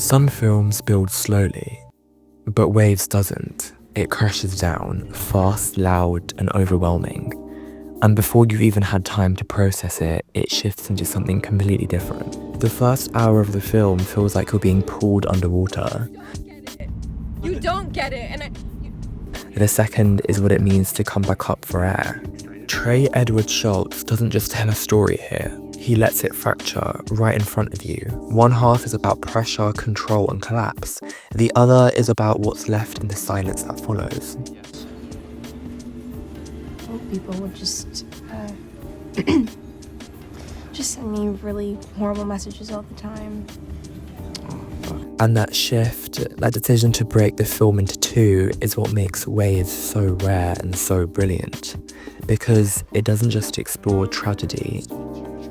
Some films build slowly, but Waves doesn't. It crashes down, fast, loud, and overwhelming. And before you've even had time to process it, it shifts into something completely different. The first hour of the film feels like you're being pulled underwater. You don't get it, The second is what it means to come back up for air. Trey Edward Shults doesn't just tell a story here. He lets it fracture right in front of you. One half is about pressure, control, and collapse. The other is about what's left in the silence that follows. People would just send me really horrible messages all the time. And that shift, that decision to break the film into two, is what makes Waves so rare and so brilliant. Because it doesn't just explore tragedy,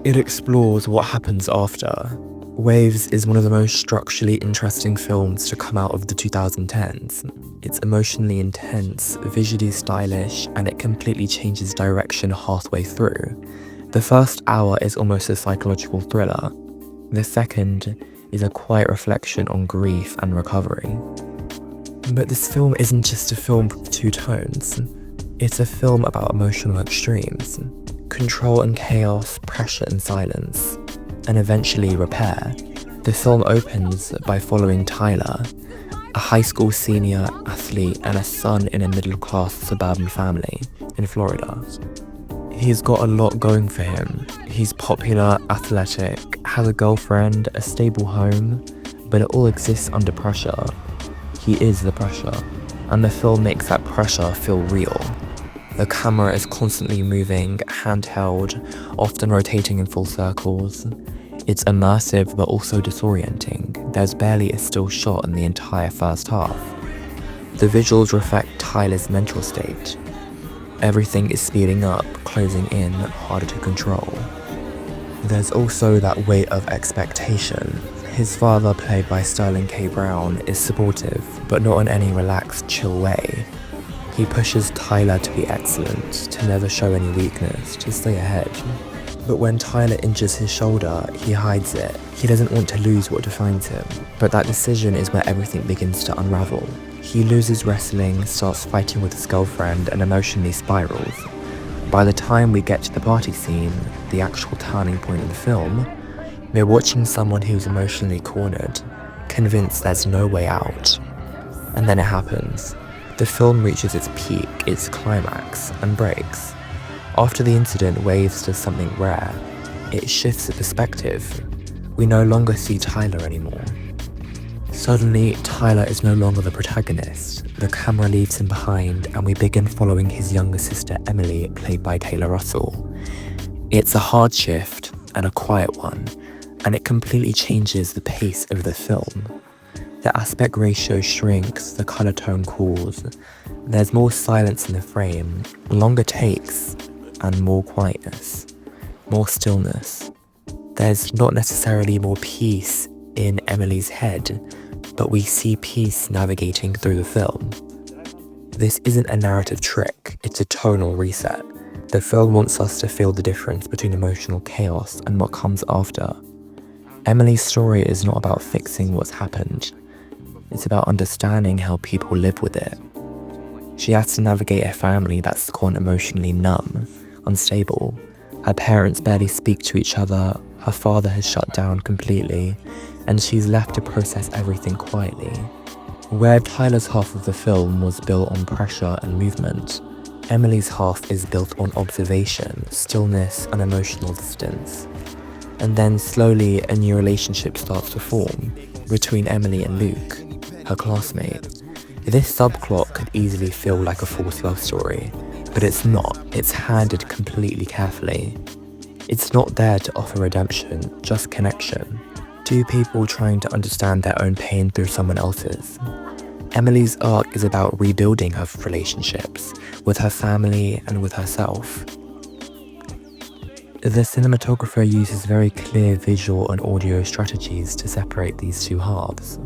it explores what happens after. Waves is one of the most structurally interesting films to come out of the 2010s. It's emotionally intense, visually stylish, and it completely changes direction halfway through. The first hour is almost a psychological thriller. The second is a quiet reflection on grief and recovery. But this film isn't just a film with two tones. It's a film about emotional extremes. Control and chaos, pressure and silence, and eventually repair. The film opens by following Tyler, a high school senior athlete and a son in a middle-class suburban family in Florida. He's got a lot going for him. He's popular, athletic, has a girlfriend, a stable home, but it all exists under pressure. He is the pressure, and the film makes that pressure feel real. The camera is constantly moving, handheld, often rotating in full circles. It's immersive but also disorienting. There's barely a still shot in the entire first half. The visuals reflect Tyler's mental state. Everything is speeding up, closing in, harder to control. There's also that weight of expectation. His father, played by Sterling K. Brown, is supportive, but not in any relaxed, chill way. He pushes Tyler to be excellent, to never show any weakness, to stay ahead. But when Tyler injures his shoulder, he hides it. He doesn't want to lose what defines him. But that decision is where everything begins to unravel. He loses wrestling, starts fighting with his girlfriend, and emotionally spirals. By the time we get to the party scene, the actual turning point of the film, we're watching someone who's emotionally cornered, convinced there's no way out. And then it happens. The film reaches its peak, its climax, and breaks. After the incident, Waves does something rare. It shifts the perspective. We no longer see Tyler anymore. Suddenly, Tyler is no longer the protagonist. The camera leaves him behind, and we begin following his younger sister Emily, played by Taylor Russell. It's a hard shift, and a quiet one, and it completely changes the pace of the film. The aspect ratio shrinks, the color tone cools. There's more silence in the frame, longer takes, and more quietness, more stillness. There's not necessarily more peace in Emily's head, but we see peace navigating through the film. This isn't a narrative trick, it's a tonal reset. The film wants us to feel the difference between emotional chaos and what comes after. Emily's story is not about fixing what's happened. It's about understanding how people live with it. She has to navigate a family that's gone emotionally numb, unstable. Her parents barely speak to each other, her father has shut down completely, and she's left to process everything quietly. Where Tyler's half of the film was built on pressure and movement, Emily's half is built on observation, stillness, and emotional distance. And then slowly a new relationship starts to form between Emily and Luke, her classmate. This subplot could easily feel like a false love story, but it's not. It's handled completely carefully. It's not there to offer redemption, just connection. Two people trying to understand their own pain through someone else's. Emily's arc is about rebuilding her relationships with her family and with herself. The cinematographer uses very clear visual and audio strategies to separate these two halves.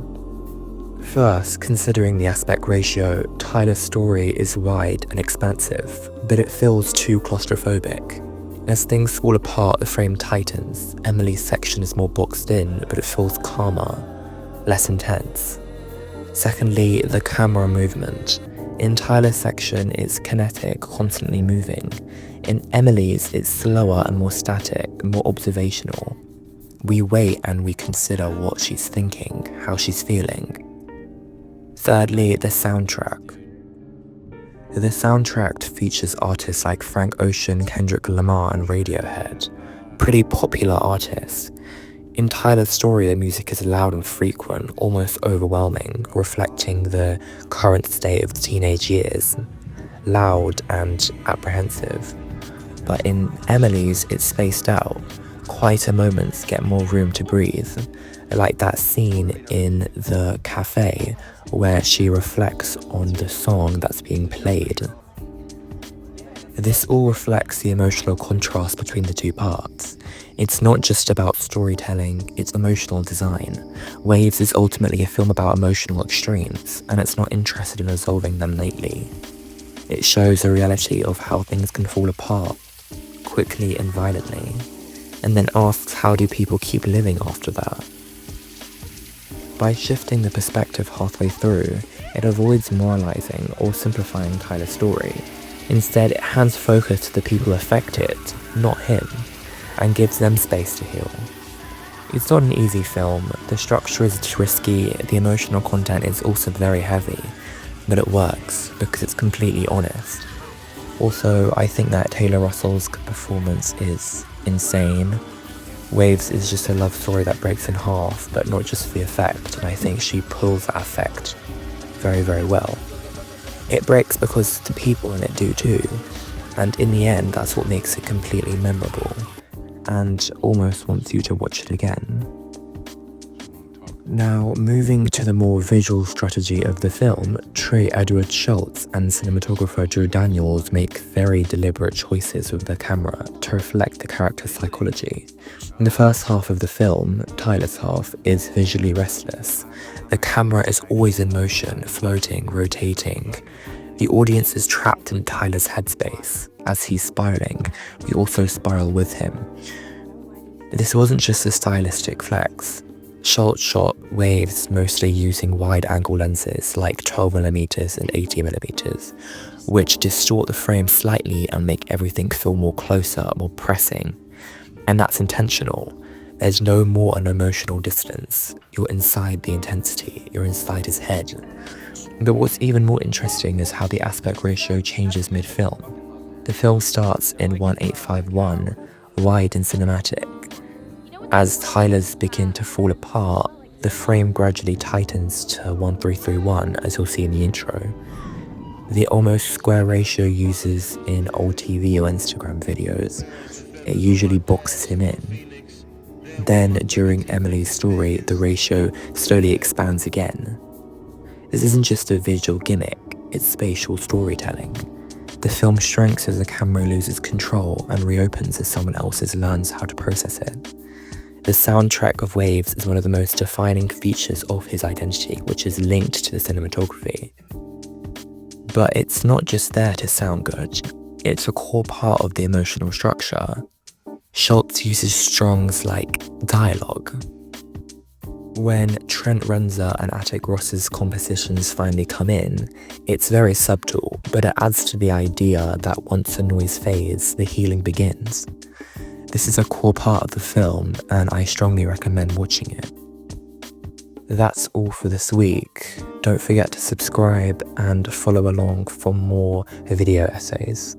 First, considering the aspect ratio, Tyler's story is wide and expansive, but it feels too claustrophobic. As things fall apart, the frame tightens. Emily's section is more boxed in, but it feels calmer. less intense. Secondly, the camera movement. In Tyler's section, it's kinetic, constantly moving. In Emily's, it's slower and more static, more observational. We wait and we consider what she's thinking, how she's feeling. Thirdly, the soundtrack. The soundtrack features artists like Frank Ocean, Kendrick Lamar, and Radiohead. Pretty popular artists. In Tyler's story, the music is loud and frequent, almost overwhelming, reflecting the current state of teenage years. Loud and apprehensive. But in Emily's, it's spaced out. Quieter moments get more room to breathe, like that scene in the cafe where she reflects on the song that's being played. This all reflects the emotional contrast between the two parts. It's not just about storytelling, it's emotional design. Waves is ultimately a film about emotional extremes, and it's not interested in resolving them neatly. It shows the reality of how things can fall apart, quickly and violently, and then asks how do people keep living after that. By shifting the perspective halfway through, it avoids moralizing or simplifying Tyler's story. Instead, it hands focus to the people affected, not him, and gives them space to heal. It's not an easy film, the structure is risky, the emotional content is also very heavy, but it works because it's completely honest. Also, I think that Taylor Russell's performance is insane. Waves is just a love story that breaks in half, but not just for the effect, and I think she pulls that effect very, very well. It breaks because the people in it do too, and in the end that's what makes it completely memorable, and almost wants you to watch it again. Now, moving to the more visual strategy of the film, Trey Edward Shults and cinematographer Drew Daniels make very deliberate choices with the camera to reflect the character's psychology. The first half of the film, Tyler's half, is visually restless. The camera is always in motion, floating, rotating. The audience is trapped in Tyler's headspace. As he's spiraling, we also spiral with him. This wasn't just a stylistic flex. Shults shot waves mostly using wide-angle lenses like 12mm and 80mm, which distort the frame slightly and make everything feel more closer, more pressing. And that's intentional. There's no more an emotional distance. You're inside the intensity, you're inside his head. But what's even more interesting is how the aspect ratio changes mid-film. The film starts in 1851, wide and cinematic. As Tyler's begin to fall apart, the frame gradually tightens to 1331, as you'll see in the intro. The almost square ratio uses in old TV or Instagram videos. It usually boxes him in. Then, during Emily's story, the ratio slowly expands again. This isn't just a visual gimmick, it's spatial storytelling. The film shrinks as the camera loses control and reopens as someone else learns how to process it. The soundtrack of Waves is one of the most defining features of his identity, which is linked to the cinematography. But it's not just there to sound good, it's a core part of the emotional structure. Shults uses strongs like dialogue. When Trent Reznor and Attic Ross's compositions finally come in, it's very subtle, but it adds to the idea that once the noise fades, the healing begins. This is a core part of the film, and I strongly recommend watching it. That's all for this week. Don't forget to subscribe and follow along for more video essays.